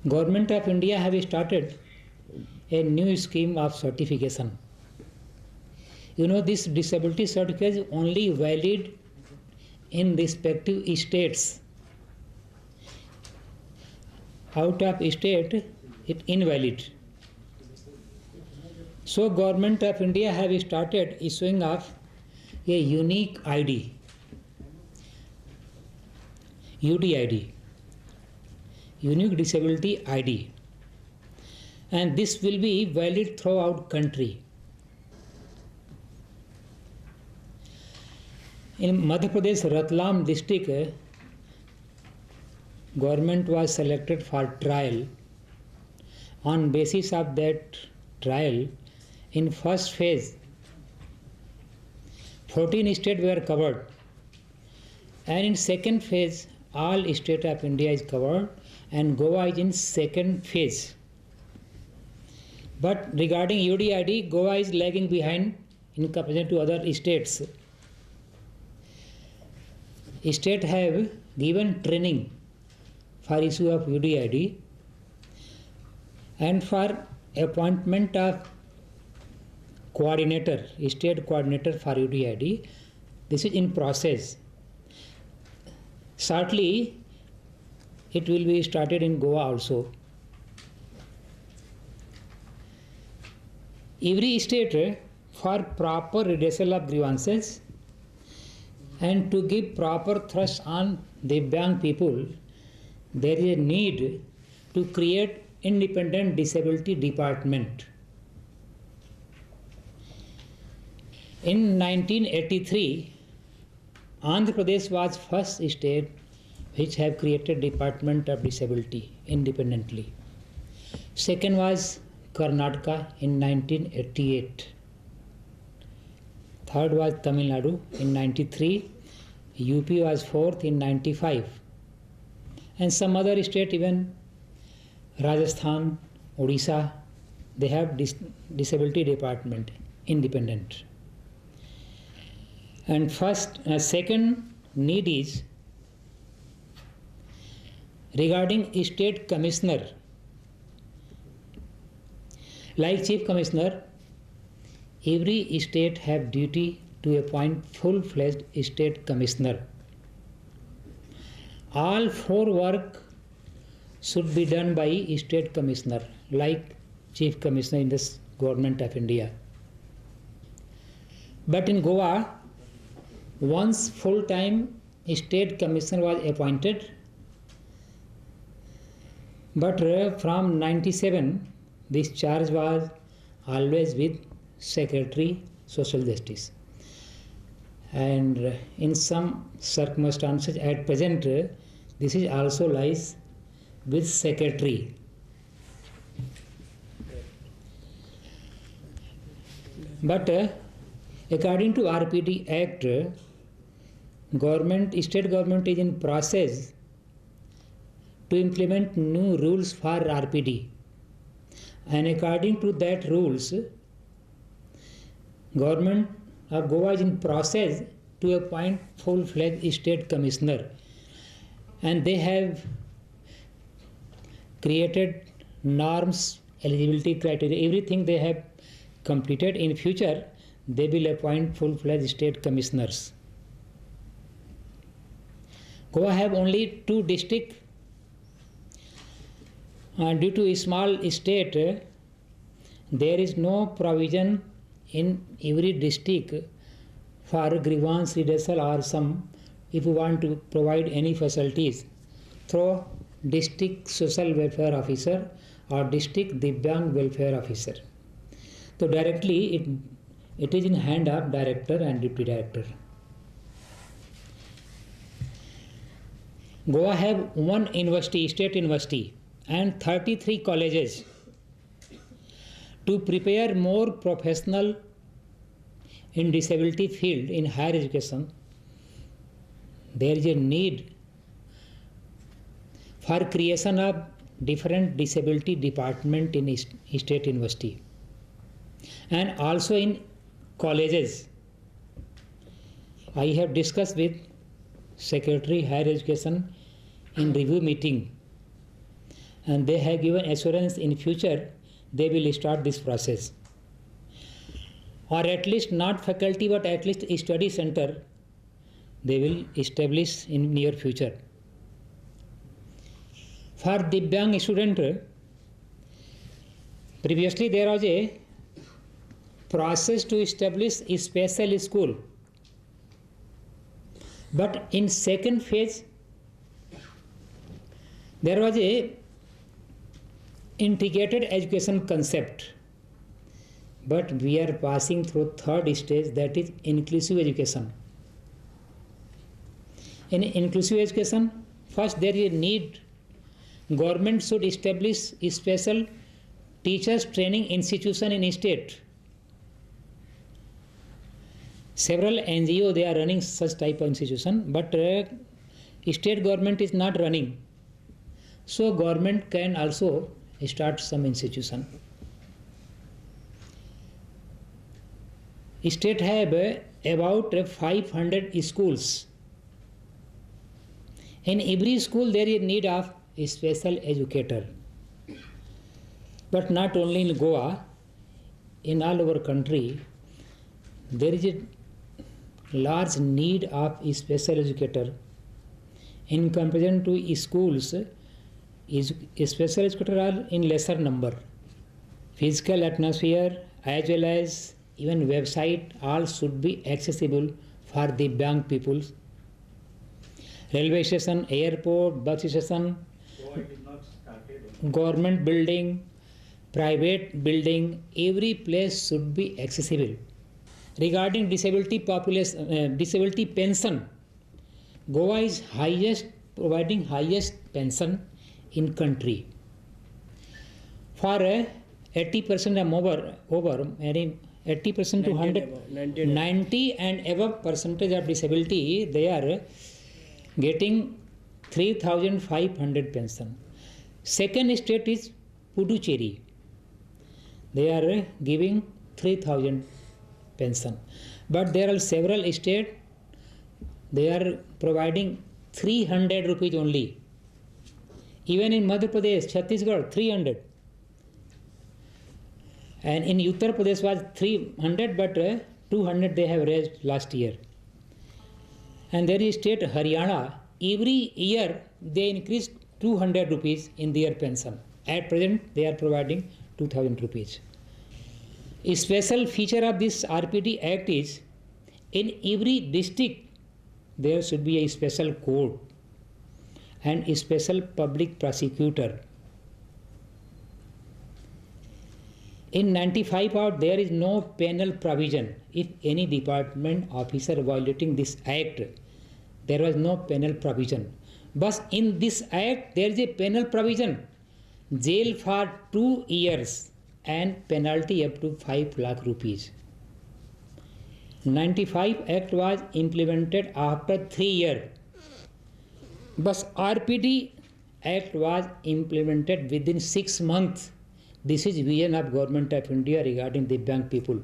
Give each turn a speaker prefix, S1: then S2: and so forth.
S1: Government of India have started a new scheme of certification. You know, this disability certificate is only valid in respective states. Out of state, it invalid. So Government of India have started issuing of a unique ID, UDID, Unique Disability ID, and this will be valid throughout country. In Madhya Pradesh, Ratlam district, government was selected for trial. On basis of that trial, in first phase, 14 states were covered, and in second phase, all states of India is covered, and Goa is in second phase. But regarding UDID, Goa is lagging behind in comparison to other states. States have given training for issue of UDID, and for appointment of coordinator, state coordinator for UDID, this is in process. Shortly, it will be started in Goa also. Every state, for proper redressal of grievances and to give proper thrust on Divyang people, there is a need to create independent disability department. In 1983, Andhra Pradesh was first state which have created Department of Disability independently. Second was Karnataka in 1988. Third was Tamil Nadu in 93. UP was fourth in 95. And some other state, even Rajasthan, Odisha, they have disability department independent. And second need is regarding state commissioner. Like chief commissioner, every state have duty to appoint full-fledged state commissioner. All four work should be done by state commissioner, like chief commissioner in this Government of India. But in Goa, once full-time state commissioner was appointed, but from 97, this charge was always with Secretary Social Justice. And in some circumstances at present, this is also lies with Secretary. But according to RPD Act, state government is in process to implement new rules for RPD. And according to that rules, Government of Goa is in process to appoint full-fledged state commissioner. And they have created norms, eligibility criteria, everything they have completed. In future, they will appoint full-fledged state commissioners. Goa have only 2 districts. Due to a small state, there is no provision in every district for grievance redressal or some, if you want to provide any facilities through district social welfare officer or district Divyang welfare officer. So directly it is in hand of director and deputy director. Goa have 1 university, state university, and 33 colleges. To prepare more professional in disability field in higher education, there is a need for creation of different disability department in state university and also in colleges. I have discussed with Secretary Higher Education in review meeting, and they have given assurance in future they will start this process, or at least not faculty but at least a study center they will establish in near future. For Divyang student, previously there was a process to establish a special school, but in second phase there was a integrated education concept, but we are passing through third stage, that is inclusive education. In inclusive education, first there is a need government should establish a special teachers training institution in state. Several NGO they are running such type of institution, but state government is not running, so government can also start some institution. State have about 500 schools. In every school there is need of a special educator, but not only in Goa, in all over country there is a large need of a special educator. In comparison to schools, special educators are in lesser number. Physical atmosphere as well as even website all should be accessible for the Divyang peoples. Railway station, airport, bus station, government building, private building, every place should be accessible. Regarding disability population, disability pension, Goa is providing highest pension in country. For 80% and over 80% to 100, 90 and above percentage of disability, they are getting 3,500 pension. Second state is Puducherry. They are giving 3,000 pension. But there are several states, they are providing 300 rupees only. Even in Madhya Pradesh, Chhattisgarh, 300. And in Uttar Pradesh was 300, but 200 they have raised last year. And there is state Haryana, every year they increase 200 rupees in their pension. At present they are providing 2,000 rupees. A special feature of this RPD Act is in every district there should be a special court and a special public prosecutor. In 95 out there is no penal provision. If any department officer violating this act, there was no penal provision. But in this act there is a penal provision, jail for 2 years and penalty up to 5 lakh rupees. 95 Act was implemented after 3 years. But RPD Act was implemented within 6 months. This is vision of Government of India regarding the Divyang people.